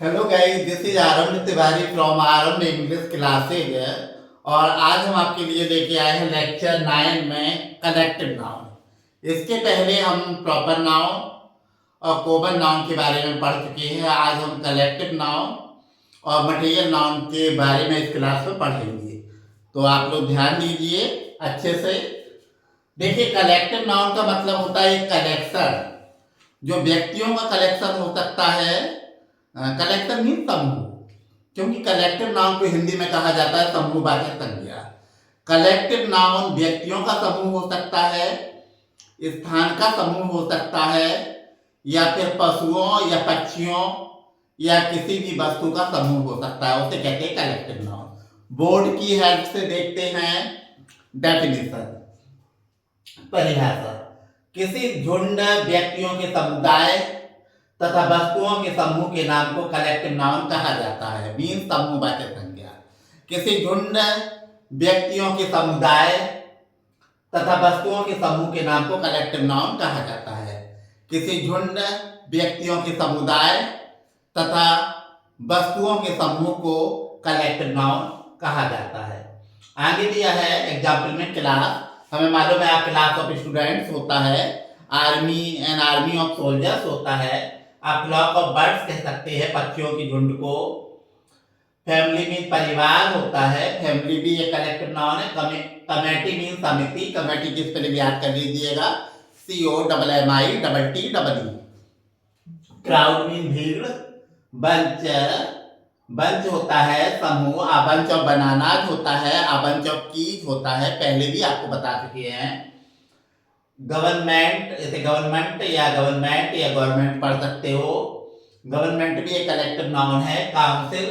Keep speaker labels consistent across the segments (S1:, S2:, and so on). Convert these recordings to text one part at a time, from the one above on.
S1: Hello guys, this is आरंभ Tiwari from आरंभ English classes. और आज हम आपके लिए लेके आए हैं लेक्चर 9 में कलेक्टिव नाउन। इसके पहले हम प्रॉपर नाउन और कॉमन नाउन के बारे में पढ़ चुके हैं। आज हम कलेक्टिव नाउन और मटेरियल नाउन के बारे में इस क्लास में पढ़ेंगे, तो आप लोग ध्यान दीजिए अच्छे से। देखिए, कलेक्टिव नाउन का मतलब होता है एक कलेक्शन, जो व्यक्तियों का कलेक्शन हो सकता है। कलेक्टर मीन समूह, क्योंकि कलेक्टिव नाउन को हिंदी में कहा जाता है समूहवाचक संज्ञा। कलेक्टिव नाउन व्यक्तियों का समूह हो सकता है, स्थान का समूह हो सकता है, या फिर पशुओं या पक्षियों या किसी भी वस्तु का समूह हो सकता है, उसे कहते हैं कलेक्टिव नाउन। बोर्ड की हेल्प से देखते हैं डेफिनेशन, परिभाषा। किसी झुंड, व्यक्तियों के समुदाय तथा वस्तुओं के समूह के नाम को कलेक्टिव नाउन कहा जाता है, मीन समूहवाचक संज्ञा। किसी झुंड, व्यक्तियों के समुदाय तथा वस्तुओं के समूह के नाम को कलेक्टिव नाउन कहा जाता है। किसी झुंड, व्यक्तियों के समुदाय तथा वस्तुओं के समूह को कलेक्टिव नाउन कहा जाता है। आगे दिया है एग्जाम्पल में क्लास। हमें मालूम है आप क्लास ऑफ स्टूडेंट्स होता है, army and army of soldiers होता है, आप फ्लॉक ऑफ बर्ड्स कह सकते हैं पक्षियों की झुंड को। फैमिली मीन परिवार होता है, फैमिली भी एक कलेक्टिव नाउन है। कमेटी मीन समिति, कमेटी की स्पेलिंग याद कर लीजिएगा, COMMITTE। क्राउड मीन भीड़। बंच, बंच होता है समूह। आ बंच ऑफ बनानाज होता है, आ बंच ऑफ कीज होता है, पहले भी आपको बता चुके हैं। गवर्नमेंट, जैसे गवर्नमेंट या गवर्नमेंट पढ़ सकते हो। गवर्नमेंट भी एक कलेक्टिव नाउन है। काउंसिल,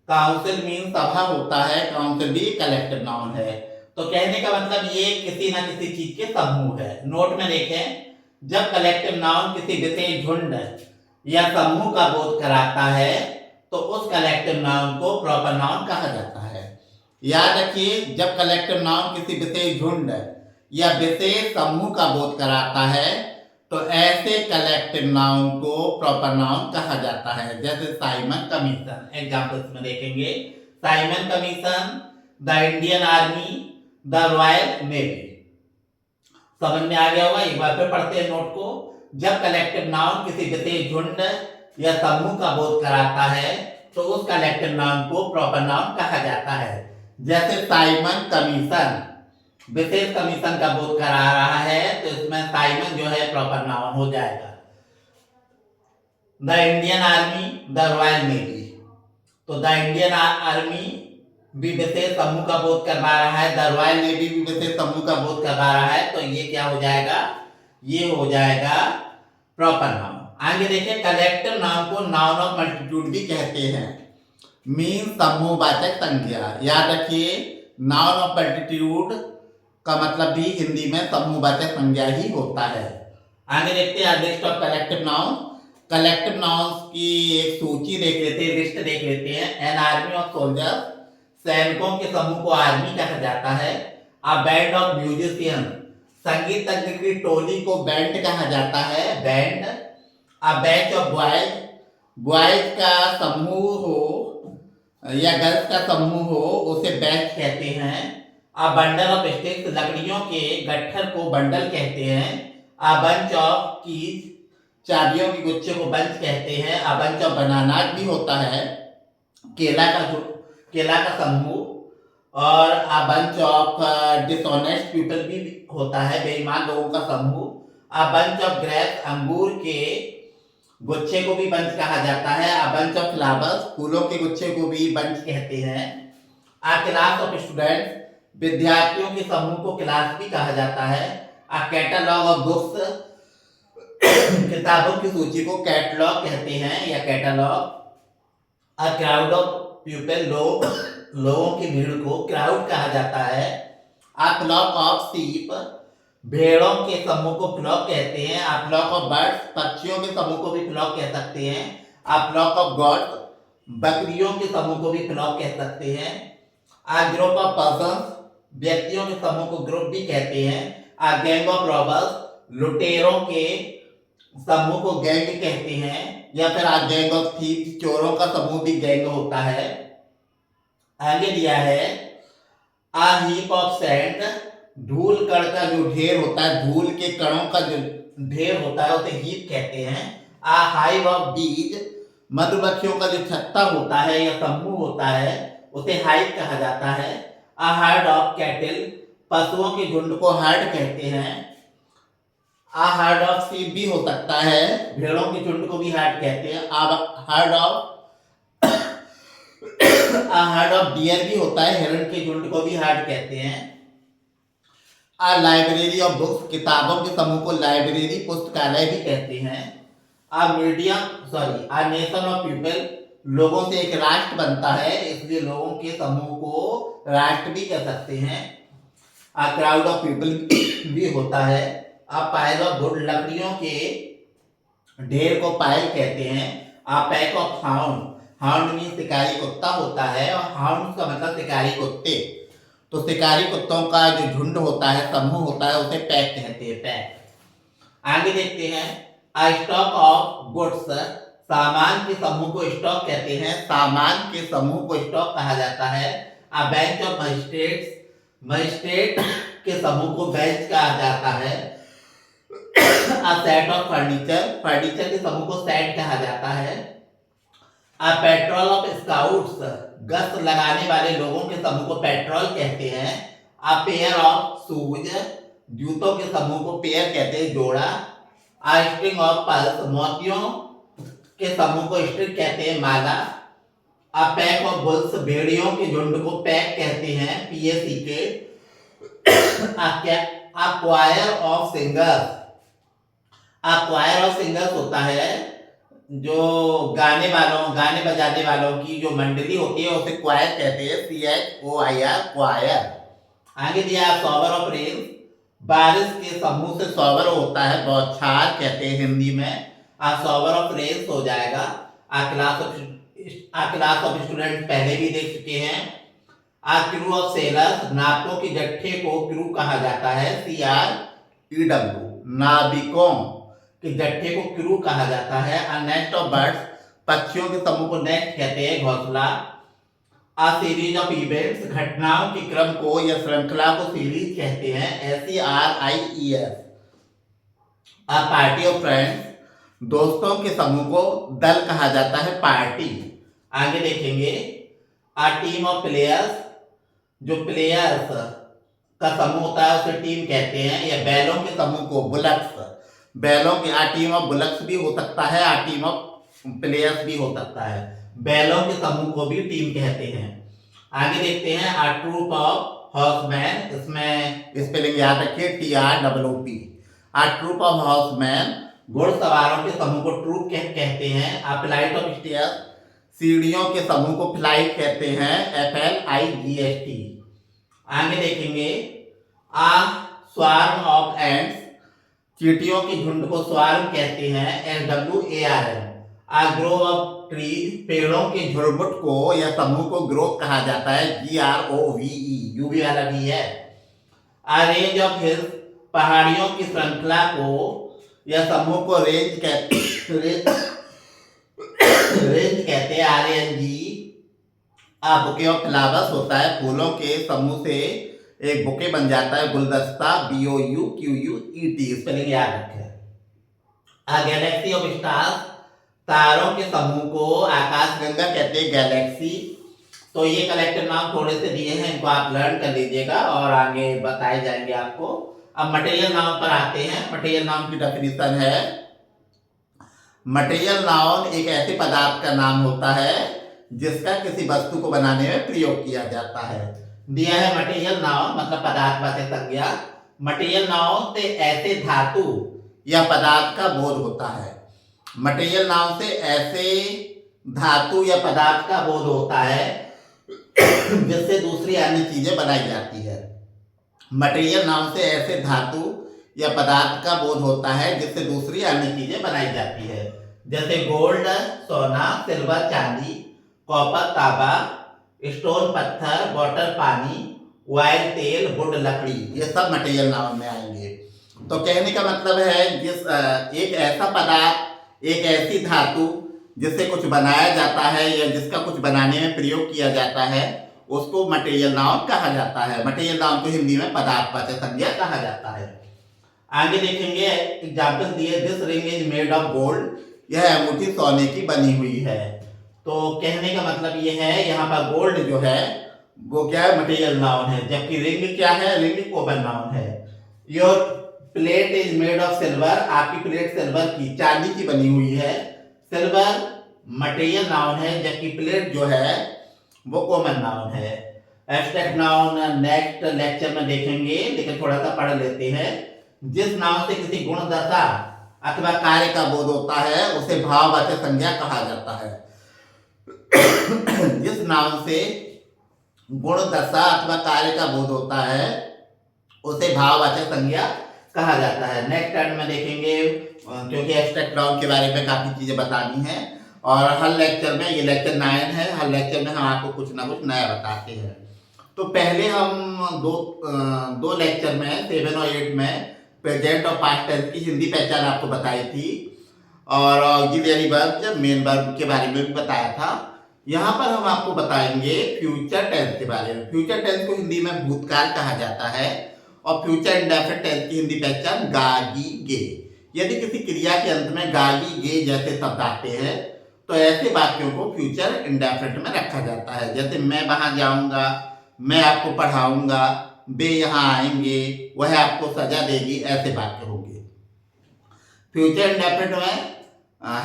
S1: काउंसिल मीन सभा होता है, काउंसिल भी कलेक्टिव नाउन है। तो कहने का मतलब ये किसी ना किसी चीज के समूह है। नोट में देखें, जब कलेक्टिव नाउन किसी विशेष झुंड या समूह का बोध कराता है तो उस कलेक्टिव नाउन को प्रॉपर नाउन कहा जाता है। याद रखिए, जब कलेक्टिव नाउन किसी विशेष झुंड या विशेष समूह का बोध कराता है तो ऐसे कलेक्टिव नाउन को प्रॉपर नाउन कहा जाता है। जैसे साइमन कमीशन, एग्जांपल्स में देखेंगे। Simon commission, the Indian army, the royal navy. समझ में आ गया होगा, एक बार फिर पढ़ते हैं नोट को। जब कलेक्टिव नाउन किसी विशेष झुंड या समूह का बोध कराता है तो उस कलेक्टिव नाउन को प्रॉपर नाउन कहा जाता है। जैसे साइमन कमीशन विशेष कमीशन का बोध करा रहा है तो इसमें साइमन जो है प्रॉपर नाउन हो जाएगा। The Indian army, the royal navy, तो द इंडियन आर्मी भी विशेष समूह का बोध करवा रहा है, द रॉयल नेवी भी विशेष समूह का बोध करवा रहा है, तो ये क्या हो जाएगा, ये हो जाएगा प्रॉपर नाउन। आगे देखिए, कलेक्टिव नाउन को नाउन ऑफ मल्टीट्यूड भी कहते हैं, मीन समूहवाचक संज्ञा। याद रखिए, नाउन ऑफ मल्टीट्यूड का मतलब भी हिंदी में समूहवाचक संज्ञा ही होता है। आगे देखते हैं list of collective noun. Collective nouns की एक सूची देख लेते हैं, लिस्ट देख लेते हैं। एन आर्मी ऑफ सोल्जर्स, सैनिकों के समूह को आर्मी कहा जाता है। अ बैंड ऑफ म्यूजिशियन, संगीतज्ञ की टोली को बैंड कहा जाता है, band. A batch of boys, boys का समूह हो या गर्ल्स का समूह हो उसे बैच कहते हैं। अ बंडल ऑफ स्टिक्स, लकड़ियों के गट्ठर को बंडल कहते हैं। अ बंच ऑफ कीज, चाबियों के गुच्छे को बंच कहते हैं। अ बंच ऑफ बनानाज भी होता है, केला का समूह। और a bunch of dishonest people भी होता है, बेईमान लोगों का समूह। अ बंच ऑफ ग्रेप्स, अंगूर के गुच्छे को भी बंच कहा जाता है। अ बंच ऑफ फ्लावर्स, फूलों के गुच्छे को भी बंच कहते हैं। अ क्लास ऑफ स्टूडेंट्स, विद्यार्थियों के समूह को क्लास भी कहा जाता है। अ कैटलॉग ऑफ बुक्स, किताबों की सूची को कैटलॉग कहते हैं या catalogue. A crowd of people, लोगों की भीड़ को क्राउड कहा जाता है। अ फ्लॉक ऑफ शीप, भेड़ों के समूह को फ्लॉक कहते हैं। अ फ्लॉक ऑफ बर्ड्स, पक्षियों के समूह को भी फ्लॉक कह सकते हैं। अ फ्लॉक ऑफ गॉड्स, बकरियों के समूह को भी फ्लॉक कह सकते हैं। अ ग्रुप ऑफ पर्सन्स, व्यक्तियों के समूह को ग्रुप भी कहते हैं। अ गैंग ऑफ रॉबर्स, लुटेरों के समूह को गैंग कहते हैं, या फिर आप गैंग ऑफ थीव्स, चोरों का समूह भी गैंग होता है। आगे दिया है आ हीप ऑफ सैंड, धूल कण का जो ढेर होता है, धूल के कणों का जो ढेर होता है उसे हीप कहते हैं। आ हाइव ऑफ बीज, मधुमक्खियों का जो छत्ता होता है या समूह होता है उसे हाइव कहा जाता है। आ हर्ड ऑफ कैटल, पशुओं के झुंड को हर्ड कहते हैं। आ हर्ड ऑफ शीप भी हो सकता है, भेड़ों के झुंड को भी हर्ड कहते हैं। हर्ड ऑफ डियर भी होता है, हिरण के झुंड को भी हर्ड कहते हैं। आ लाइब्रेरी ऑफ बुक्स, किताबों के समूह को लाइब्रेरी, पुस्तकालय भी कहते हैं। आ नेशन ऑफ पीपल, लोगों से एक राष्ट्र बनता है, इसलिए लोगों के समूह को राष्ट्र भी कह सकते हैं। आ क्राउड ऑफ पीपल भी होता है। आ पाइल ऑफ वुड, लकड़ियों के ढेर को पाइल कहते हैं। A pack of hound, hound mean शिकारी कुत्ता होता है, और हाउंड का मतलब शिकारी कुत्ते। तो शिकारी कुत्तों का जो झुंड होता है, समूह होता है, उसे पैक कहते हैं, पैक। आगे देखते हैं आ स्टॉक ऑफ गुड्स, सामान के समूह को स्टॉक कहते हैं, सामान के समूह को स्टॉक कहा जाता है। आ बेंच ऑफ मजिस्ट्रेट्स, मजिस्ट्रेट के समूह को बेंच कहा जाता है। आ सेट ऑफ फर्नीचर, फर्नीचर के समूह को सेट कहा जाता है। आ पेट्रोल ऑफ स्काउट्स, गश्त लगाने वाले लोगों के समूह को पेट्रोल कहते हैं। आ पेयर ऑफ शूज, जूतों के समूह को पेयर कहते हैं, जोड़ा। आ स्ट्रिंग ऑफ पर्ल्स, मोतियों के समूह को स्ट्रिंग कहते हैं, माला। आ पैक ऑफ बुल्स, भेड़ियों के झुंड को पैक कहते हैं, PACK। A choir of singers, choir of singers होता है जो गाने बजाने वालों की जो मंडली होती है उसे क्वायर कहते हैं, CHOIR, क्वायर। आगे दिया सॉवर ऑफ रेन, बारिश के समूह से सॉवर होता है, बौछार कहते हैं हिंदी में। सॉवर ऑफ रेन हो जाएगा। क्लास ऑफ स्टूडेंट पहले भी देख चुके हैं। क्रू ऑफ सेलर्स, नाविकों के जत्थे को क्रू कहा जाता है, CREW, नाविकों के जत्थे को क्रू कहा जाता है। नेस्ट ऑफ बर्ड्स, पक्षियों के समूह को नेस्ट कहते हैं, घोंसला। सीरीज ऑफ इवेंट्स, घटनाओं के क्रम को या श्रृंखला को सीरीज कहते हैं, SERIES। पार्टी ऑफ फ्रेंड्स, दोस्तों के समूह को दल कहा जाता है, पार्टी। आगे देखेंगे टीम ऑफ प्लेयर्स, जो प्लेयर्स का समूह होता है उसे टीम कहते हैं, या बैलों के समूह को बुलक्स, बैलों के टीम ऑफ बुलक्स भी हो सकता है, टीम ऑफ प्लेयर्स भी हो सकता है, बैलों के समूह को भी टीम कहते हैं। आगे देखते हैं ट्रूप ऑफ हॉर्समैन, इसमें स्पेलिंग याद रखिए, TROOP। ट्रूप ऑफ हॉर्समैन, घुड़सवारों के समूह को ट्रूप कहते हैं। फ्लाइट ऑफ स्टेयर्स, सीढ़ियों के समूह को फ्लाइट कहते हैं, FLIGHT। आगे देखेंगे स्वार्म ऑफ एंड्स, चींटियों के झुंड को स्वार्म कहते हैं, SWARM। ग्रोव ऑफ ट्रीज, पेड़ों के झुरमुट को या समूह को ग्रोव कहा जाता है, GROVE, यूवी वाला भी है। रेंज ऑफ हिल्स, पहाड़ियों की श्रृंखला को या समूह को रेंज कहते हैं, RANG। बुके ऑफ फ्लावर्स होता है, फूलों के समूह से एक बुके बन जाता है, गुलदस्ता, BOUQUET, स्पेलिंग याद रखें। गैलेक्सी ऑफ स्टार्स, तारों के समूह को आकाशगंगा कहते हैं, गैलेक्सी। तो ये कलेक्टिव नाम थोड़े से दिए हैं, इनको आप लर्न कर लीजिएगा और आगे बताए जाएंगे आपको। अब मटेरियल नाउन पर आते हैं। मटेरियल नाउन की डेफिनेशन है, मटेरियल नाउन एक ऐसे पदार्थ का नाम होता है जिसका किसी वस्तु को बनाने में प्रयोग किया जाता है। दिया है मटेरियल नाउन मतलब पदार्थवाचक संज्ञा। मटेरियल नाउन से ऐसे धातु या पदार्थ का बोध होता है। मटेरियल नाउन से ऐसे धातु या पदार्थ का बोध होता है जिससे दूसरी अन्य चीजें बनाई जाती है। मटेरियल नाउन से ऐसे धातु या पदार्थ का बोध होता है जिससे दूसरी अन्य चीजें बनाई जाती है, जैसे गोल्ड सोना, सिल्वर चांदी, कॉपर तांबा, स्टोन पत्थर, वाटर पानी, ऑयल तेल, वुड लकड़ी, ये सब मटेरियल नाउन में आएंगे। तो कहने का मतलब है एक ऐसा पदार्थ, एक ऐसी धातु जिससे कुछ बनाया जाता है या जिसका कुछ बनाने में प्रयोग किया जाता है, उसको मटेरियल नाउन कहा जाता है। मटेरियल नाउन को हिंदी में पदार्थवाचक संज्ञा कहा जाता है। आगे देखेंगे एग्जाम्पल दिए, this ring is made of gold, यह अंगूठी सोने की बनी हुई है। तो कहने का मतलब ये है, यहाँ पर गोल्ड जो है वो क्या है, मटेरियल नाउन है, जबकि रिंग क्या है, रिंग कॉमन नाउन है। Your plate is made of silver, आपकी प्लेट सिल्वर की, चांदी की बनी हुई है। सिल्वर मटेरियल नाउन है, जबकि प्लेट जो है वो कॉमन नाउन है। एब्स्ट्रैक्ट नाउन नेक्स्ट लेक्चर में देखेंगे, लेकिन थोड़ा सा पढ़ लेते हैं। जिस नाउन से किसी गुण दशा अथवा कार्य का बोध होता है उसे भाववाचक संज्ञा कहा जाता है। जिस नाउन से गुण दशा अथवा कार्य का बोध होता है उसे भाववाचक संज्ञा कहा जाता है। नेक्स्ट टर्न में देखेंगे, क्योंकि एब्स्ट्रैक्ट नाउन के बारे में काफी चीजें बतानी है, और हर लेक्चर में, ये लेक्चर 9 है, हर लेक्चर में हम आपको कुछ ना कुछ नया बताते हैं। तो पहले हम दो लेक्चर में 7 और 8 में प्रेजेंट और पास्ट टेंस की हिंदी पहचान आपको बताई थी, और ऑक्सिलरी वर्ब, मेन वर्ब के बारे में भी बताया था। यहाँ पर हम आपको बताएंगे फ्यूचर टेंस के बारे में। फ्यूचर टेंस को हिंदी में भूतकाल कहा जाता है, और फ्यूचर इंडेफिनिट टेंस की हिंदी पहचान गागी गे। यदि किसी क्रिया के अंत में गागी गे जैसे शब्द आते हैं तो ऐसे वाक्यों को फ्यूचर इंडेफिनिट में रखा जाता है। जैसे मैं वहां जाऊंगा, मैं आपको पढ़ाऊंगा, वे यहाँ आएंगे, वह आपको सजा देगी, ऐसे वाक्य होंगे। फ्यूचर इंडेफिनिट में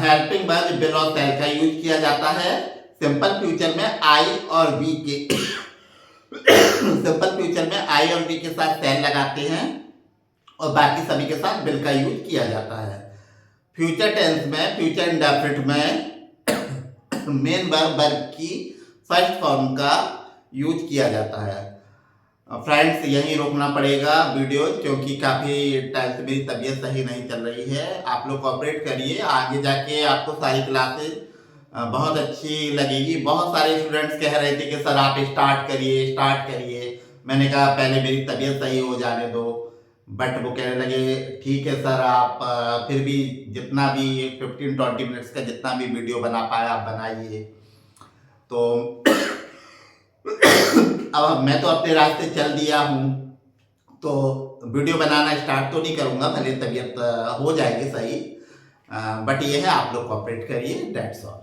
S1: हेल्पिंग वर्ब विल और शैल का यूज किया जाता है। सिंपल फ्यूचर में आई और वी के सिंपल फ्यूचर में आई और वी के साथ शैल लगाते हैं, और बाकी सभी के साथ विल का यूज किया जाता है। फ्यूचर टेंस में, फ्यूचर इंडेफिनिट में मेन वर्ब की फर्स्ट फॉर्म का यूज किया जाता है। फ्रेंड्स, यहीं रोकना पड़ेगा वीडियो, क्योंकि काफ़ी टाइम से मेरी तबीयत सही नहीं चल रही है। आप लोग कोऑपरेट करिए, आगे जाके आपको सारी क्लासेस बहुत अच्छी लगेगी। बहुत सारे स्टूडेंट्स कह रहे थे कि सर आप स्टार्ट करिए। मैंने कहा पहले मेरी तबीयत सही हो जाने दो, बट वो कहने लगे ठीक है सर, आप फिर भी जितना भी 15-20 मिनट्स का जितना भी वीडियो बना पाए आप बनाइए। तो अब मैं तो अपने रास्ते चल दिया हूँ, तो वीडियो बनाना स्टार्ट तो नहीं करूँगा, भले तबीयत हो जाएगी सही, बट ये है आप लोग कोऑपरेट करिए, दैट्स ऑल।